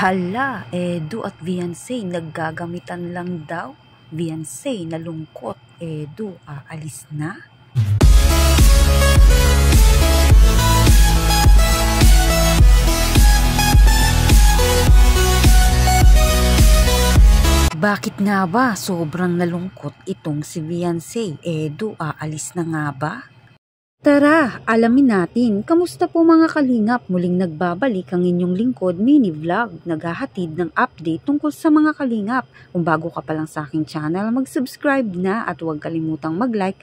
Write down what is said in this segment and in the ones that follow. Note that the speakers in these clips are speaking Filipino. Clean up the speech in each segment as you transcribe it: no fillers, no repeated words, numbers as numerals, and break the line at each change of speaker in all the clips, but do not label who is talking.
Hala, Edu at Viansay naggagamitan lang daw. Viansay nalungkot, Edu aalis na. Bakit nga ba sobrang nalungkot itong si Viansay? Edu aalis na nga ba? Tara, alamin natin. Kamusta po mga kalingap? Muling nagbabalik ang inyong lingkod mini vlog. Naghahatid ng update tungkol sa mga kalingap. Kung bago ka pa lang sa aking channel, mag-subscribe na at huwag kalimutang mag-like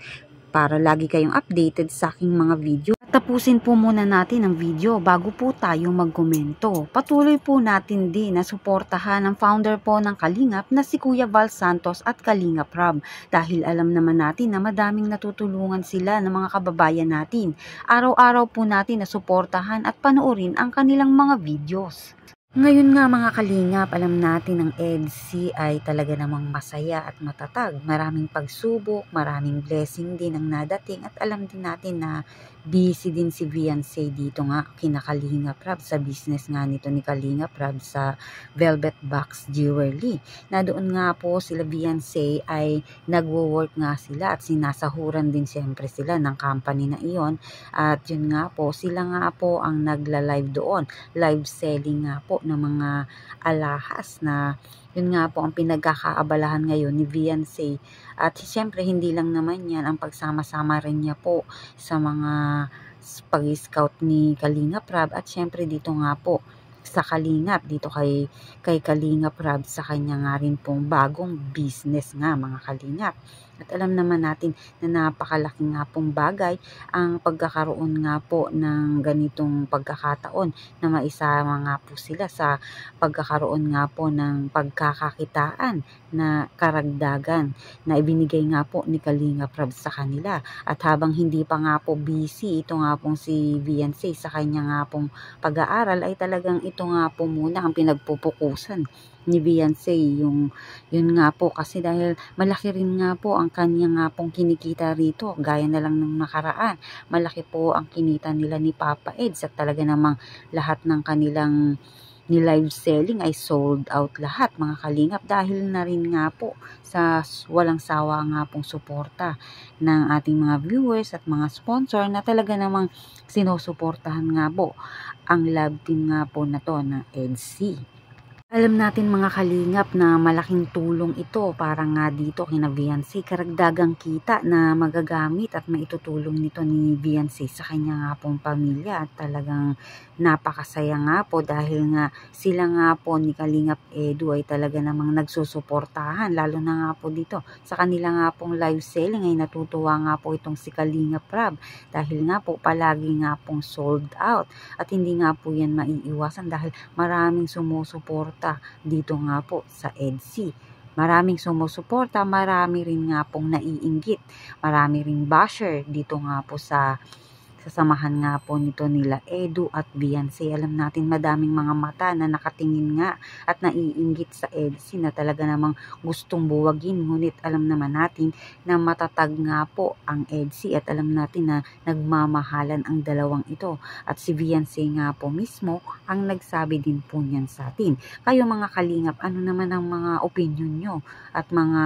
para lagi kayong updated sa aking mga video. Tapusin po muna natin ang video bago po tayo magkomento. Patuloy po natin din na suportahan ang founder po ng Kalingap na si Kuya Val Santos at Kalingap Rob. Dahil alam naman natin na madaming natutulungan sila ng mga kababayan natin. Araw-araw po natin na suportahan at panoorin ang kanilang mga videos. Ngayon nga mga kalingap, alam natin ang EDC ay talaga namang masaya at matatag. Maraming pagsubok, maraming blessing din ang nadating at alam din natin na busy din si Viansay dito nga kina Kalingap Rob sa business nga nito ni Kalingap Rob sa Velvet Box Jewelry. Na doon nga po sila Viansay ay nagwo-work nga sila at sinasahuran din siyempre sila ng company na iyon. At yun nga po, sila nga po ang nagla-live doon. Live selling nga po ng mga alahas na yun nga po ang pinagkakaabalahan ngayon ni Viansay. At siyempre hindi lang naman yan ang pagsama-sama rin niya po sa mga pag-scout ni Kalingap Rob at siyempre dito nga po sa Kalingap, dito kay Kalingap Rob sa kanya nga rin pong bagong business nga mga Kalingap. At alam naman natin na napakalaki nga pong bagay ang pagkakaroon nga po ng ganitong pagkakataon na maisama nga po sila sa pagkakaroon nga po ng pagkakakitaan na karagdagan na ibinigay nga po ni Kalingap Rob sa kanila. At habang hindi pa nga po busy ito nga pong si Viansay sa kanya nga pong pag-aaral ay talagang ito nga po muna ang pinagpupukusan ni Viansay yun nga po kasi dahil malaki rin nga po ang kanya nga pong kinikita rito gaya na lang ng nakaraan. Malaki po ang kinita nila ni Papa Eds at talaga namang lahat ng kanilang ni live selling ay sold out lahat mga kalingap dahil na rin nga po sa walang sawa nga pong suporta ng ating mga viewers at mga sponsor na talaga namang sinusuportahan nga po ang love team nga po na to na EDC. Alam natin mga kalingap na malaking tulong ito para nga dito kina Viansay, karagdagang kita na magagamit at maitutulong nito ni Viansay sa kanya nga pong pamilya at talagang napakasaya nga po dahil nga sila nga po ni Kalingap Edu ay talaga namang nagsusuportahan lalo na nga po dito sa kanila nga pong live selling ay natutuwa nga po itong si Kalingap Rob dahil nga po palagi nga pong sold out at hindi nga po yan maiiwasan dahil maraming sumusuporta dito nga po sa EDC. Maraming sumusuporta, marami rin nga pong naiinggit, marami ring basher dito nga po sa samahan nga po nito nila Edu at Viansay. Alam natin madaming mga mata na nakatingin nga at naiinggit sa EDC na talaga namang gustong buwagin. Ngunit alam naman natin na matatag nga po ang EDC at alam natin na nagmamahalan ang dalawang ito. At si Viansay nga po mismo ang nagsabi din po niyan sa atin. Kayo mga kalingap, ano naman ang mga opinion nyo at mga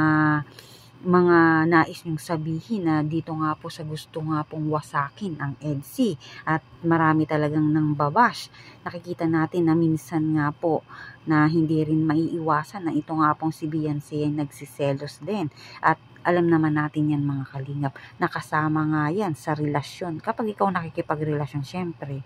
nais nyong sabihin na dito nga po sa gusto nga pong wasakin ang EDC at marami talagang nang babash. Nakikita natin na minsan nga po na hindi rin maiiwasan na ito nga pong si Viansay ay nagsiselos din at alam naman natin yan mga kalingap, nakasama nga yan sa relasyon. Kapag ikaw nakikipagrelasyon, syempre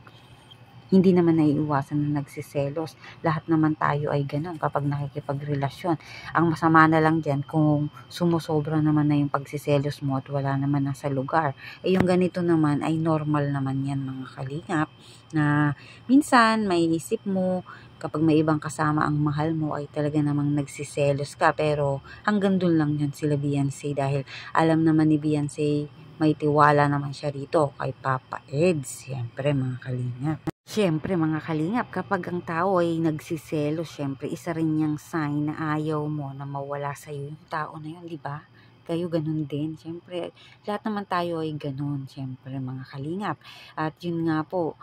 hindi naman naiiwasan na nagsiselos. Lahat naman tayo ay ganun kapag nakikipagrelasyon. Ang masama na lang dyan kung sumusobra naman na yung pagsiselos mo at wala naman nasa lugar. Yung ganito naman ay normal naman yan mga kalingap na minsan may isip mo kapag may ibang kasama ang mahal mo ay talaga namang nagsiselos ka pero hanggang dun lang yun sila Viansay dahil alam naman ni Viansay may tiwala naman siya rito kay Papa Eds. Siyempre mga kalingap. Siyempre mga kalingap, kapag ang tao ay nagsiselo, siyempre isa rin niyang sign na ayaw mo na mawala sa'yo yung tao na yun, di ba? Kayo ganun din. Siyempre, lahat naman tayo ay ganun, siyempre mga kalingap. At yun nga po,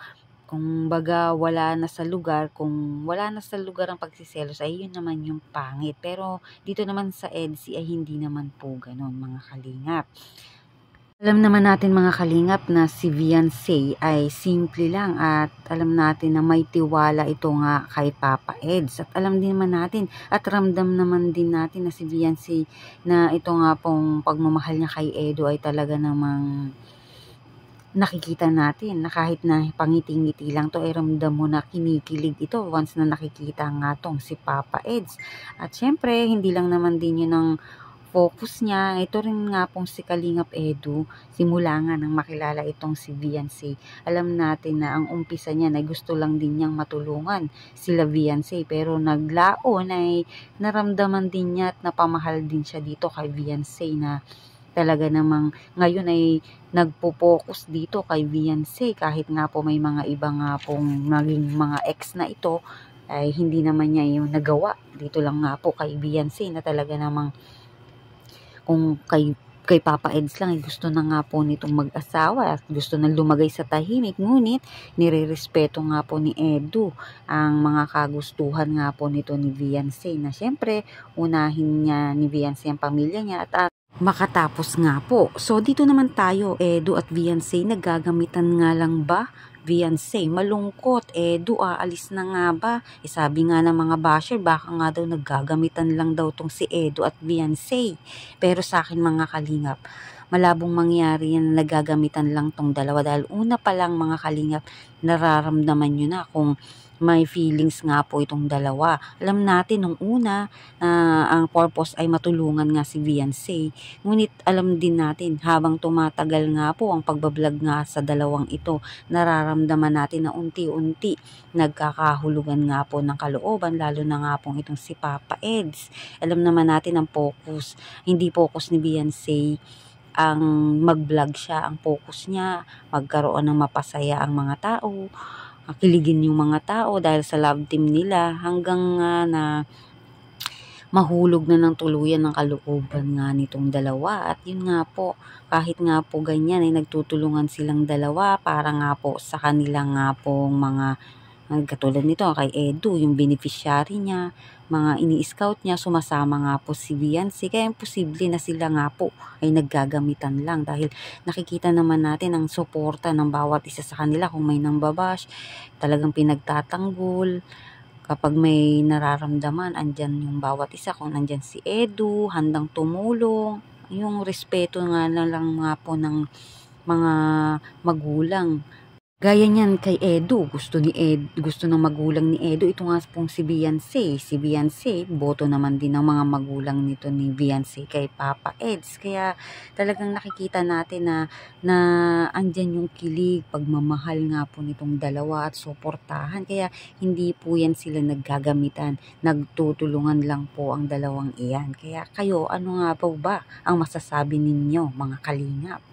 Kumbaga kung wala na sa lugar ang pagseselos ay yun naman yung pangit. Pero dito naman sa EDSI ay hindi naman po gano'n mga kalingap. Alam naman natin mga kalingap na si Viancy ay simple lang at alam natin na may tiwala ito nga kay Papa Eds. At alam din naman natin at ramdam naman din natin na si Viancy na ito nga pong pagmamahal niya kay Edo ay talaga namang nakikita natin na kahit na pangiti-ngiti lang to ay ramdam mo na kinikilig ito once na nakikita nga tong si Papa Eds. At syempre hindi lang naman din yun ang focus niya. Ito rin nga pong si Kalingap Edu, simula nga nang makilala itong si Viancy. Alam natin na ang umpisa niya ay gusto lang din niyang matulungan sila Viancy, pero naglaon ay naramdaman din niya at napamahal din siya dito kay Viancy na talaga namang ngayon ay nagpo-focus dito kay Viancy kahit nga po may mga iba nga pong naging mga ex na ito ay hindi naman niya yung nagawa. Dito lang nga po kay Viancy na talaga namang kung kay Papa Eds lang ay gusto na nga po nitong mag-asawa at gusto na lumagay sa tahimik, ngunit nirerespeto nga po ni Edu ang mga kagustuhan nga po nito ni Viancy na syempre unahin niya ni Viancy ang pamilya niya at makatapos nga po. So dito naman tayo, Edu at Viancy, naggagamitan nga lang ba? Viancy, malungkot. Edu, aalis na nga ba? Sabi nga ng mga basher, baka nga daw naggagamitan lang daw tong si Edu at Viancy. Pero sa akin mga kalingap, malabong mangyari yan na nagagamitan lang tong dalawa dahil una pa lang mga kalingap, nararamdaman nyo na kung may feelings nga po itong dalawa. Alam natin nung una ang purpose ay matulungan nga si Viancy. Ngunit alam din natin habang tumatagal nga po ang pagbablog nga sa dalawang ito, nararamdaman natin na unti-unti nagkakahulugan nga po ng kalooban, lalo na nga pong itong si Papa Eds. Alam naman natin ang focus, hindi focus ni Viancy ang mag-vlog siya. Ang focus niya, magkaroon ng mapasaya ang mga tao, kiligin yung mga tao dahil sa love team nila hanggang na mahulog na ng tuluyan ng kalooban nga nitong dalawa. At yun nga po, kahit nga po ganyan ay nagtutulungan silang dalawa para nga po sa kanilang nga pong mga katulad nito kay Edu, yung beneficiary niya, mga ini-scout niya, sumasama nga po si Viancy. Kaya imposible na sila nga po ay naggagamitan lang dahil nakikita naman natin ang suporta ng bawat isa sa kanila. Kung may nambabash, talagang pinagtatanggol. Kapag may nararamdaman, andyan yung bawat isa. Kung andyan si Edu, handang tumulong. Yung respeto nga na lang nga po ng mga magulang. Gaya niyan kay Edu, gusto ng magulang ni Edu, ito nga pong si Viancy. Si Viancy, boto naman din ng mga magulang nito ni Viancy kay Papa Eds. Kaya talagang nakikita natin na andyan yung kilig, pagmamahal nga po nitong dalawa at suportahan. Kaya hindi po yan sila naggagamitan, nagtutulungan lang po ang dalawang iyan. Kaya kayo, ano nga po ba ang masasabi ninyo mga kalingap?